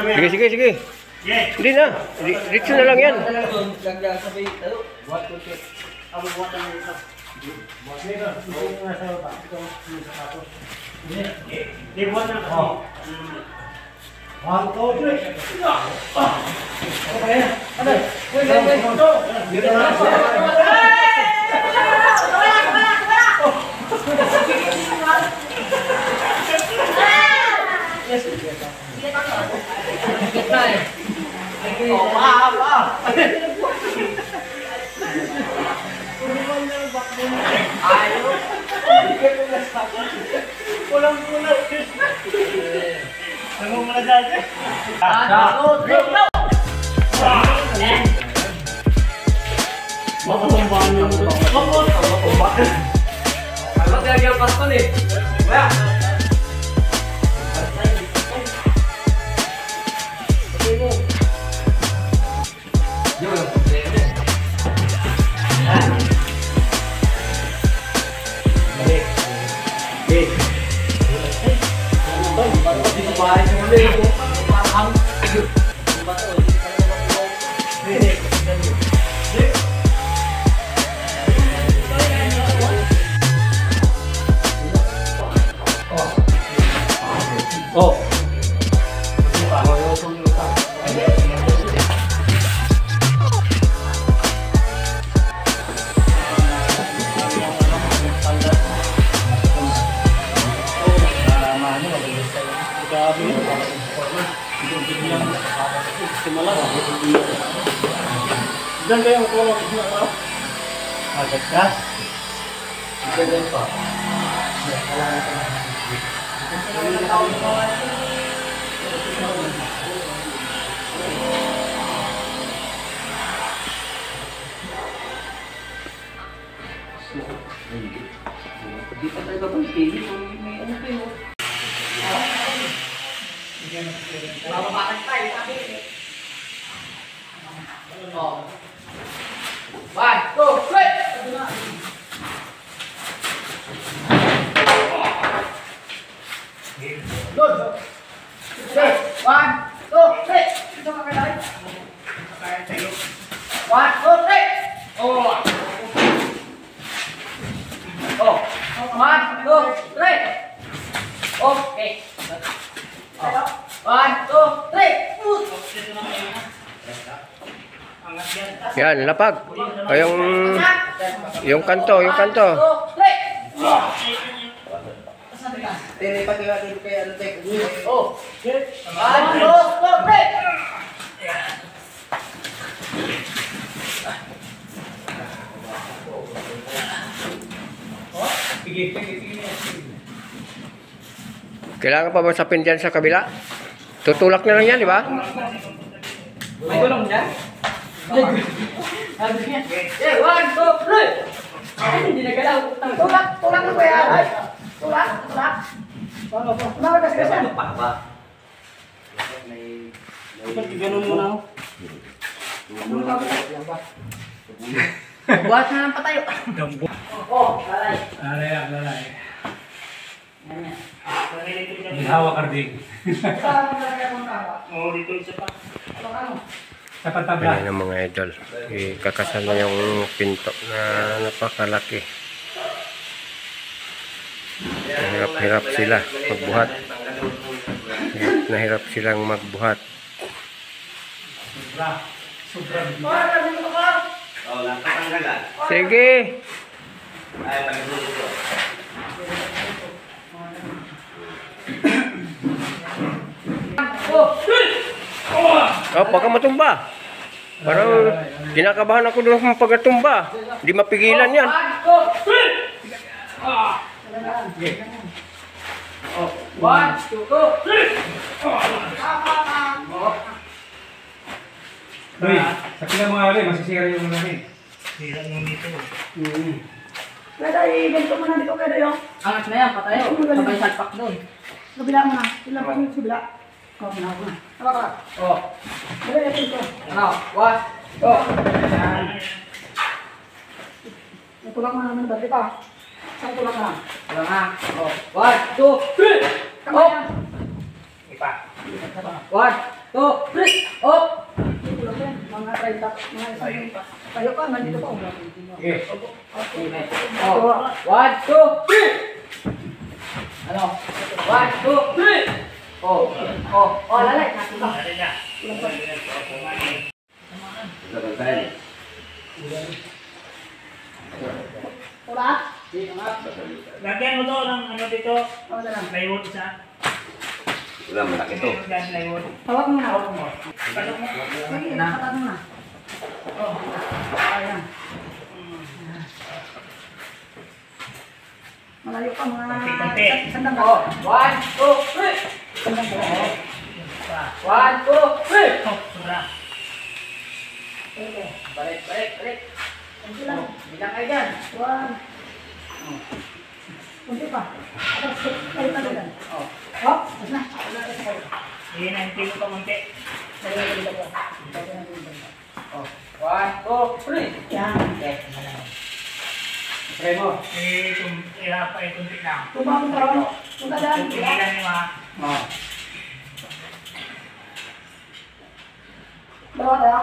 Sige, sige, sige. Hindi na. Dito na lang yan. Dan kayo ko agad ka. Ganyan pa. Di pa tayo kapag-pili kung may ano kayo. Bababakit tayo, sabi. Oh. 1, 2, 3. Good. 1, 2, 3. Ito ka kailangan. 1, 2, 3. Oh. Oh. 1, 2, 3. Okay. 1, 2, 3. Yan, lapag. O yung kanto, yung kanto. Oh. 1, 2, 3. Kailangan pa ba sapin dyan sa kabila? Tutulak na lang yan, di ba? May gulong dyan? Okay, 1, 2, 3. Hindi nagalaw. Tulak na ba yan? Tulak. Tulak kasi kasi. Ba't ganun mo na ako? Buhat na lang patayo. Oh, lalay. Lalay. Hawak karding. Oh, dito isa pa. Ano? Ayan ang mga idol. Ikakasal na yung pinto na napakalaki. Hirap-hirap sila magbuhat. Hirap silang magbuhat. Sige. Oh, pagka matumba. Parang kinakabahan ako doon kung pagkatumba. Hindi mapigilan yan. One, two, three. Uy, sa kila mga rin, masisira yung lamig. Sira yung dito. Pwede ganito mo na dito kayo yung Angat na yan, patayo. Sabay salpak doon. kabila mo na. Ilang pa yung kabila. Oh, manaw ko na. Tama ka. Oh. Dali, ito. Ano? One, two. Yan. Natulak mo naman dati pa. Saan tulak na? Wala nga. Oh. One, two, three. Tama yan. Ipa. One, Up! Mga 30, mga isang yun pa. Kayo ka, nandito pa. Okay. Oh, 1, 2, 3! Ano? 1, 2, 3! Oh, lalay. Wala? Lagyan mo to ng ano dito, Ano na lang? plywood isa. Wala, malaki to. Lagyan plywood. Hawak mo na. Hawak mo. Pasok mo. Sige, patak mo na. Oh, ayan. Malayo pa mga... Konti-konti. Sandang Oh, ka. 1, 2, 3! Sandang ka. 1, 2, 3! Oh, sura. Okay. Balik. Kunti lang. Bilang kayo dyan. 1. Kunti pa. Tapos, kayo pa doon. Oh. Hop, tapos na. Hindi na yung kilo pa munti. Oh. 1, 2, 3! Yan. Okay. Try mo. Ikunti lang. Tumama mo parang. Punta lang. Hindi lang yung mga. Oh. Bawa tayo.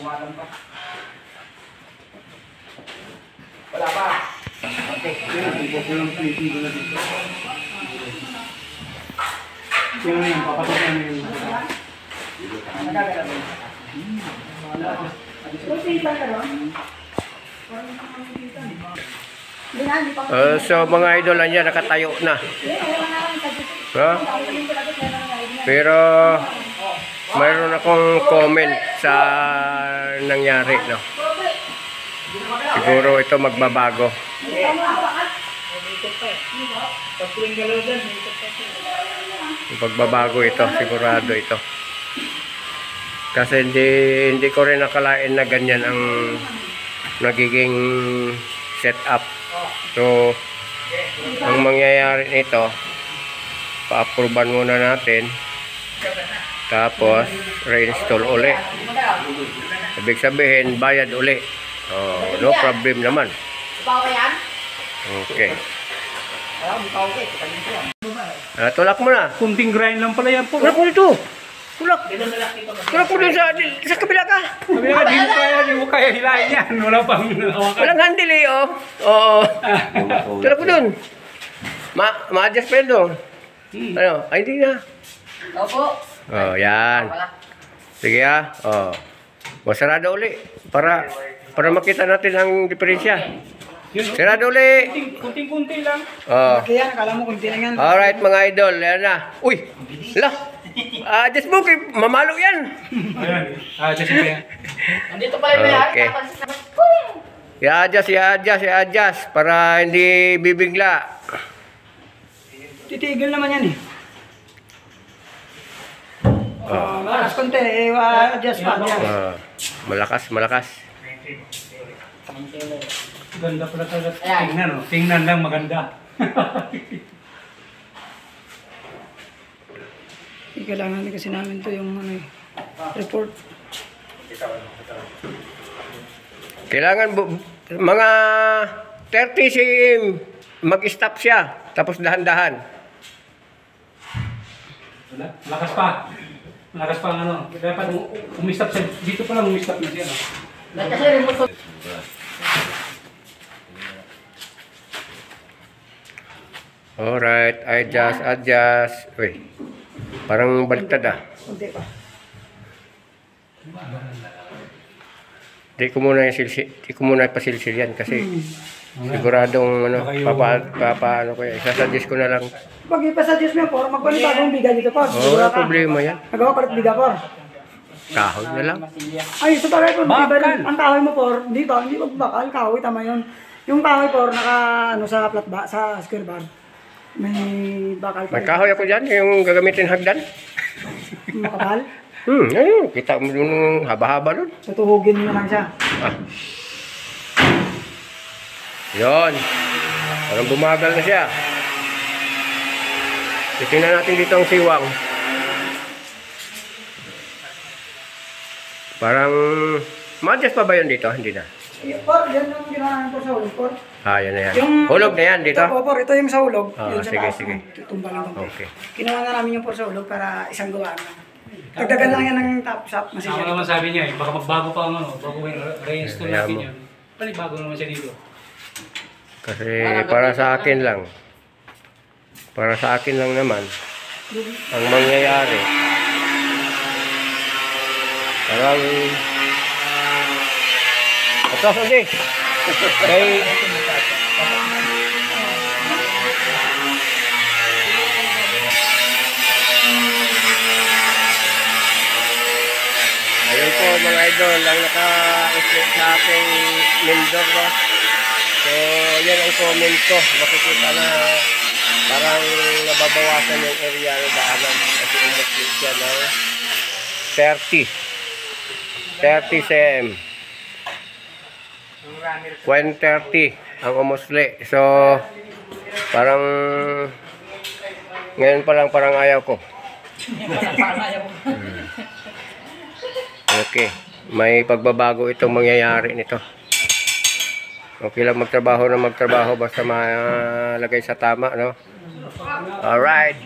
Pumatang pa. Wala pa. Okay. Yan na yan, papatukan mo yung... Kunti pa ka doon. Hindi na, hindi pa. So mga idol, nandiyan nakatayo na. Ha? Pero mayroon akong comment sa nangyari, no? Siguro ito magbabago. Pag tuwing galaw dyan, may ikot pa siya. Magbabago ito, sigurado ito. Kasi hindi ko rin nakalain na ganyan ang nagiging setup. So, ang mangyayari nito, pa-approvean muna natin. Tapos, reinstall uli. Ibig sabihin, bayad uli. Oh, no problem naman. Okay. Tulak mo na. Kunting grind lang pala yan po. Tulak mo dito. Tulak. Dito na lang dito. Tulak mo dun sa kabila ka. Sabi nga, di mo kaya hilahin yan. Wala pang hawakan. Walang handle eh, oh. Oo. Tulak mo dun. Ma-adjust pa yun doon. Ano? Ay, hindi na. Opo. Oh, yan. Sige ah. Oh. Masarado uli. Para makita natin ang diferensya. Sarado uli. Kunting-kunti lang. Oh. Kaya, nakala mo kunti lang yan. Alright mga idol. Yan na. Uy. La. Adjust mo. Mamalo yan. Ayan. Just mo yan. Nandito pala yung mayari. Okay. I-adjust. Para hindi bibigla. Titigil naman yan eh. Oh. Malas konti, adjust pa. Oh. Malakas. Ganda pala talaga. Tingnan, oh. Tingnan lang maganda. Kailangan din kasi namin to yung report. Kailangan mga 30 cm mag-stop siya. Tapos dahan-dahan. Lakas pa. Lakas pa ang ano. Dapat umistap siya. Dito pa lang umistap na siya. No? Kasi remote. Alright, adjust. Uy, parang baliktad ah. Kunti pa. Di ko muna ipasilsil yan kasi siguradong ano, ano ko yan. Isasuggest ko na lang. Pag ipasuggest mo por, magpalit akong biga dito por. Oh, wala problema yan. Nagawa palit biga por. Kahoy na lang. Ay, ito pala po, Bakal. ang kahoy mo por, hindi bakal, kahoy, tama yun. Yung kahoy por, sa flat ba, sa square bar. May bakal pa. May kahoy ako dyan, yung gagamitin hagdan. Makapal. Ayun, kita mo yung haba-haba doon. Tutuhugin mo na lang siya. Yun. Parang bumagal na siya. Titingnan natin dito ang siwang. Parang, ma-adjust pa ba yun dito? Hindi na. Por, yan yung ginawa namin por sa hulog, por. Yan na yan. Hulog na yan dito? Ito, por, ito yung sa hulog. Yun sa Sige, taas, sige. Tumba lang konti. Okay. Kinuha na namin yung por sa hulog para isang gawa na. Dagdagan lang yan ng top shop. Ako naman sabi niya eh, baka magbago pa ang bago yung reinstall Ayan natin mo. yan. Palibago naman siya dito. Kasi para sa akin lang. Para sa akin lang naman. Ang mangyayari. Parang... Ito, hindi. Kay... Ayun po mga idol, lang naka-upload sa ating member, no? So, yan ang comment ko. Makikita na parang nababawasan yung area ng daanan kasi umusli siya ng 30 cm. 130 ang umusli. So, parang ngayon pa lang parang ayaw ko. Okay. May pagbabago itong mangyayari nito. Okay lang magtrabaho na magtrabaho basta malagay sa tama, no? Alright.